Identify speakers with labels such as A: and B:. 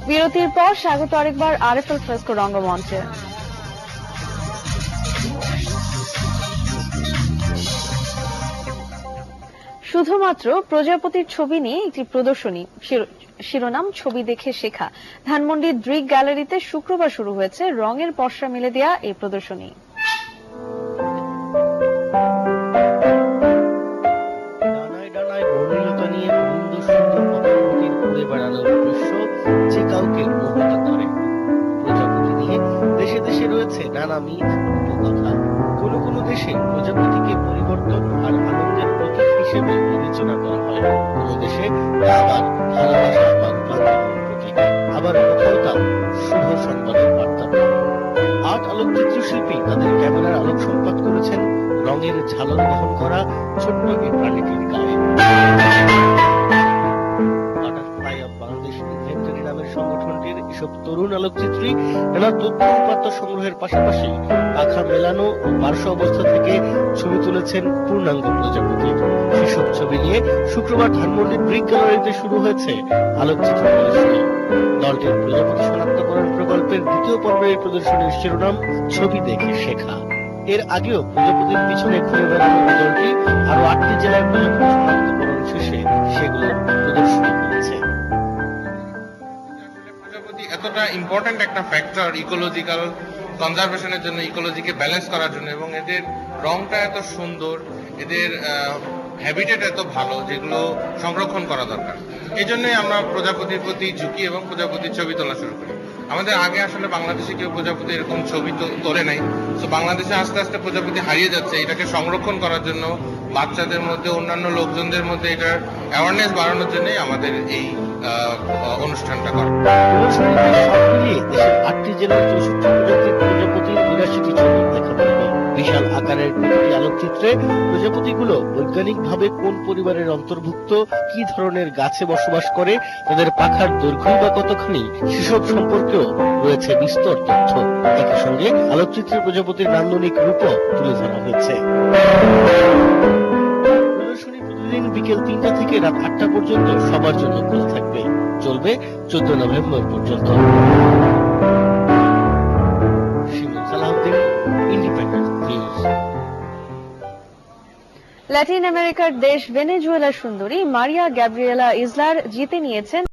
A: বিরতির পর স্বাগত আরেকবার আরএফএল ফ্রেস্কো রঙ্গমঞ্চে। শুধুমাত্র প্রজাপতির ছবি নিয়ে একটি প্রদর্শনী, শিরোনাম ছবি দেখে শেখা। ধানমন্ডির ড্রিক গ্যালারিতে শুক্রবার শুরু হয়েছে রঙের পসরা মিলে দেয়া এই প্রদর্শনী।
B: ডানায় ডানায় বর্ণিলতা নিয়ে সুন্দর সুন্দর প্রজাপতির উড়ে বেড়ানোর দৃশ্য যে কাউকে মোহিত করে। প্রজাপতি নিয়ে দেশে দেশে রয়েছে নানা মিথ উপকথা। কোনো কোনো দেশে প্রজাপতিকে পরিবর্তন আর আনন্দের প্রতীক হিসেবে বিবেচনা করা হয়, কোনো দেশে তা আবার ভালোবাসা বা ক্লান্তির প্রতীক, আবার কোথাও তা শুভ সংবাদের বার্তা। আর্ট আলোকচিত্র শিল্পী তাদের ক্যামেরার আলোক সম্পাদ করেছেন রঙের ঝালর বহন করা ছোট্ট এই প্রাণীটির গায়ে। বাটারফ্লাই অব বাংলাদেশ ইনভেন্টরি নামের সংগঠনটির এসব তরুণ আলোকচিত্রী নানা তথ্য উপাত্ত সংগ্রহের পাশাপাশি পাখা মেলানো ও পার্শ্ব অবস্থা থেকে ছবি তুলেছেন পূর্ণাঙ্গ প্রজাপতির। সেসব ছবি নিয়ে শুক্রবার ধানমন্ডির ব্রিক গ্যালারিতে শুরু হয়েছে আলোকচিত্র প্রদর্শনী। দলটির প্রজাপতি শনাক্তকরণ প্রকল্পের দ্বিতীয় পর্বের এই প্রদর্শনীর শিরোনাম ছবি দেখে শেখা। এর আগেও প্রজাপতির পিছনে ঘুরে বেড়ানো দলটি আরো 8টি জেলায় প্রজাপতি শনাক্তকরণ শেষে সেগুলো প্রদর্শনী করেছে।
C: প্রজাপতি এতটা ইম্পর্ট্যান্ট একটা ফ্যাক্টর ইকোলজিক্যাল কনজারভেশনের জন্য, ইকোলজিকে ব্যালেন্স করার জন্য, এবং এদের রংটা এত সুন্দর, এদের হ্যাবিটেট এত ভালো, যেগুলো সংরক্ষণ করা দরকার। এই জন্যই আমরা প্রজাপতির প্রতি ঝুঁকি এবং প্রজাপতির ছবি তোলা শুরু করি। আমাদের আগে আসলে বাংলাদেশে কেউ প্রজাপতি এরকম ছবি তোলে নাই। তো বাংলাদেশে আস্তে আস্তে প্রজাপতি হারিয়ে যাচ্ছে। এটাকে সংরক্ষণ করার জন্য বাচ্চাদের মধ্যে, অন্যান্য লোকজনদের মধ্যে এটার অ্যাওয়ারনেস বাড়ানোর জন্যই আমাদের এই অনুষ্ঠানটা করা।
B: প্রদর্শনীতে সব মিলিয়ে দেশের 8টি জেলার 64 প্রজাতির প্রজাপতির 82টি ছবি দেখানো হবে। বিশাল আকারের প্রতিটি আলোকচিত্রে প্রজাপতিগুলো বৈজ্ঞানিকভাবে কোন পরিবারের অন্তর্ভুক্ত, কি ধরনের গাছে বসবাস করে, তাদের পাখার দৈর্ঘ্য বা কতখানি, সেসব সম্পর্কেও রয়েছে বিস্তর তথ্য। একই সঙ্গে আলোকচিত্রের প্রজাপতির নান্দনিক রূপও তুলে ধরা হয়েছে। প্রদর্শনী প্রতিদিন বিকেল 3টা থেকে রাত 8টা পর্যন্ত সবার জন্য খোলা থাকবে, চলবে 14 নভেম্বর পর্যন্ত।
A: ল্যাটিন আমেরিকার দেশ ভেনেজুয়েলার সুন্দরী মারিয়া গ্যাব্রিয়েলা ইসলার জিতে নিয়েছেন